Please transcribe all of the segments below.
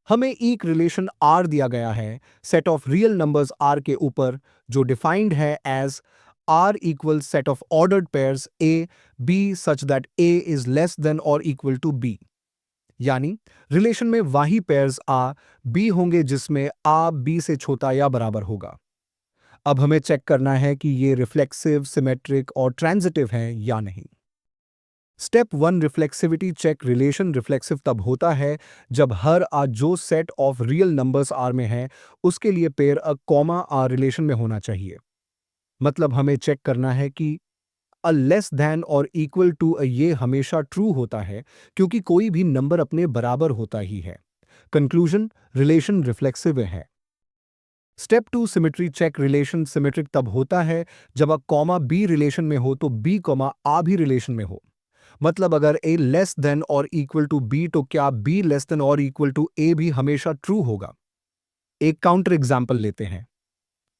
हमें एक relation R दिया गया है set of real numbers R के ऊपर जो डिफाइंड है as R equal set of ordered pairs A B such that A is less than और इक्वल टू B। यानी रिलेशन में वही पेयर्स A B होंगे जिसमें A B से छोटा या बराबर होगा। अब हमें चेक करना है कि ये रिफ्लेक्सिव, सिमेट्रिक और ट्रांजिटिव हैं या नहीं। Step one reflexivity check. Relation reflexive तब होता है जब हर आ जो set of real numbers R में है उसके लिए pair a comma R relation में होना चाहिए। मतलब हमें चेक करना है कि अ लेस दैन और इक्वल टू अ ये हमेशा ट्रू होता है क्योंकि कोई भी नंबर अपने बराबर होता ही है। कंक्लूजन, रिलेशन रिफ्लेक्सिव है। Step two symmetry check. Relation symmetric तब होता है जब अ कॉमा बी रिलेशन में हो तो बी कॉमा आ भी रिलेशन में हो। मतलब अगर a लेस देन और इक्वल टू b तो क्या b लेस देन और इक्वल टू a भी हमेशा ट्रू होगा। एक काउंटर एग्जांपल लेते हैं।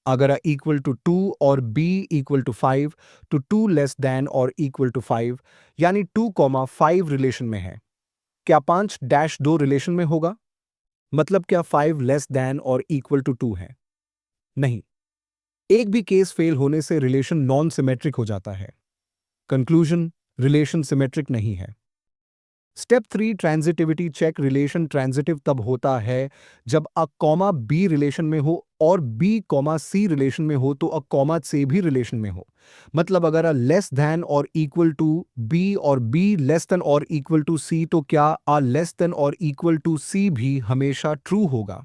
अगर a इक्वल टू 2 और b इक्वल टू 5 तो 2 लेस देन और इक्वल टू 5 यानी 2,5 रिलेशन में है। क्या 5 डैश 2 रिलेशन में होगा? मतलब क्या 5 लेस देन और इक्वल टू 2 है? नहीं। एक भी केस फेल होने से रिलेशन नॉन सिमेट्रिक हो जाता है। कंक्लूजन, रिलेशन सिमेट्रिक नहीं है। Step three transitivity check. Relation transitive तब होता है जब अ कॉमा बी रिलेशन में हो और बी कॉमा सी रिलेशन में हो तो अ कॉमा से भी रिलेशन में हो। मतलब अगर अ लेस दैन और इक्वल टू बी और बी लेस देन और इक्वल टू सी तो क्या अ लेस देन और इक्वल टू सी भी हमेशा ट्रू होगा।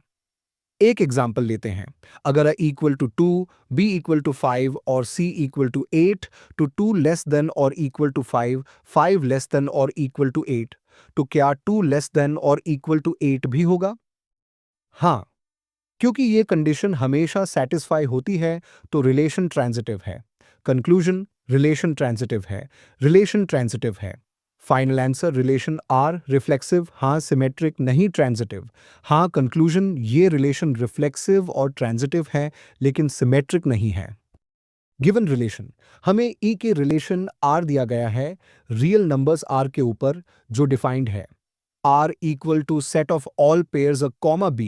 एक एग्जाम्पल लेते हैं। अगर equal to 2 b equal to 5 और सी इक्वल टू 8 तो 2 लेस देन और इक्वल टू 5 5 लेस देन और इक्वल टू 8 तो क्या 2 लेस देन और इक्वल टू 8 भी होगा? हाँ, क्योंकि ये कंडीशन हमेशा सेटिस्फाई होती है तो रिलेशन ट्रांजिटिव है। कंक्लूजन, रिलेशन ट्रांजिटिव है। रिलेशन ट्रांजिटिव है। Final answer, relation are reflexive, हाँ सिमेट्रिक नहीं ट्रांजिटिव। हाँ कंक्लूजन, ये रिलेशन रिफ्लेक्सिव और ट्रांजिटिव है लेकिन सिमेट्रिक नहीं है। गिवन रिलेशन, हमें ई के रिलेशन आर दिया गया है रियल नंबर्स आर के ऊपर जो डिफाइंड है R equal to set of all pairs a comma b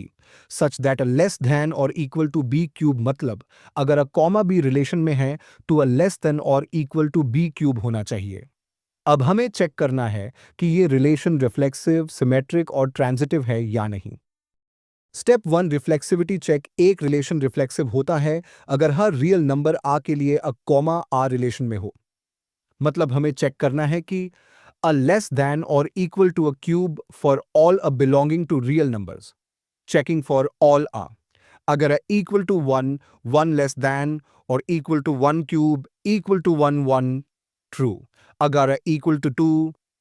such that a less than or equal to b cube। मतलब अगर a comma b रिलेशन में है तो a less than और equal to b cube होना चाहिए। अब हमें चेक करना है कि ये रिलेशन रिफ्लेक्सिव, सिमेट्रिक और ट्रांजिटिव है या नहीं। Step one reflexivity check. एक रिलेशन रिफ्लेक्सिव होता है अगर हर रियल नंबर आ के लिए अ कॉमा आ रिलेशन में हो। मतलब हमें चेक करना है कि a less than or equal to a cube for all a belonging to real numbers, checking for all a। अगर equal to 1 1 less than or equal to 1 cube equal to 1 1 true। अगर equal to 2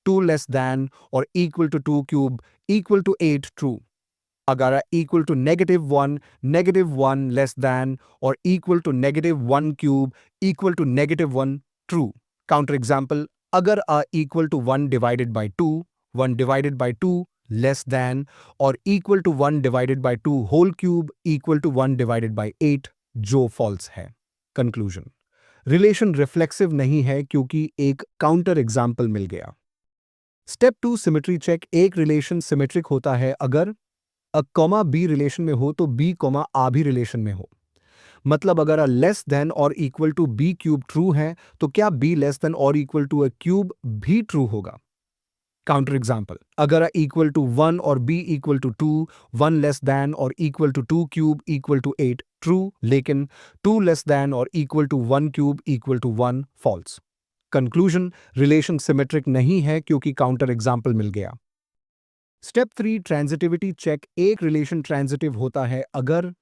2 less than or equal to 2 cube equal to 8 true। अगर equal to negative 1 less than or equal to negative 1 cube equal to negative 1 true। Counter example, अगर equal to 1 divided by 2 1 divided by 2 less than और equal to 1 divided by 2 whole cube equal to 1 divided by 8 जो false है। Conclusion, relation reflexive नहीं है क्योंकि एक counter example मिल गया। Step two symmetry check. एक रिलेशन सिमेट्रिक होता है अगर अ कॉमा बी रिलेशन में हो तो बी कॉमा आ भी रिलेशन में हो। मतलब अगर अ लेस देन और equal to B cube true है तो क्या बी लेस देन और इक्वल टू अ क्यूब भी ट्रू होगा। काउंटर एग्जांपल, अगर अ इक्वल टू 1 और B equal to 2 1 less than और equal to 2 cube equal to 8 true लेकिन 2 लेस देन और equal to 1 cube equal to 1 false. Conclusion, relation symmetric नहीं है क्योंकि काउंटर एग्जांपल मिल गया। Step three transitivity check. एक रिलेशन ट्रांजिटिव होता है अगर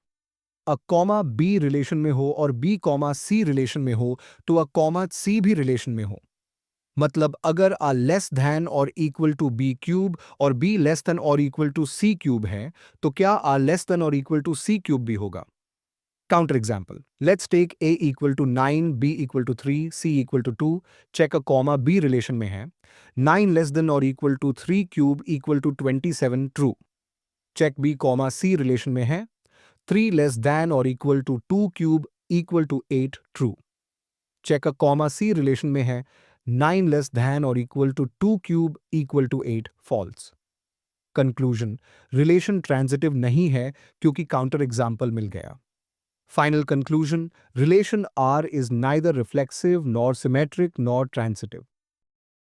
अ कॉमा बी रिलेशन में हो और बी कॉमा सी रिलेशन में हो तो अ कॉमा सी भी रिलेशन में हो। मतलब अगर अ लेस दैन और इक्वल टू बी क्यूब और बी लेस देन और इक्वल टू सी क्यूब है तो क्या अ लेस देन और इक्वल टू सी क्यूब भी होगा। Counter example, let's take a equal to 9 b equal to 3 c equal to 2। Check a comma b relation में है 9 less than और equal to 3 cube equal to 27 true. Check B comma c relation में है 3 less than or equal to 2 cube equal to 8 true। Check a comma c relation में है 9 less than or equal to 2 cube equal to 8 false। Conclusion, relation transitive नहीं है क्योंकि counter example मिल गया। Final conclusion, relation R is neither reflexive nor symmetric nor transitive.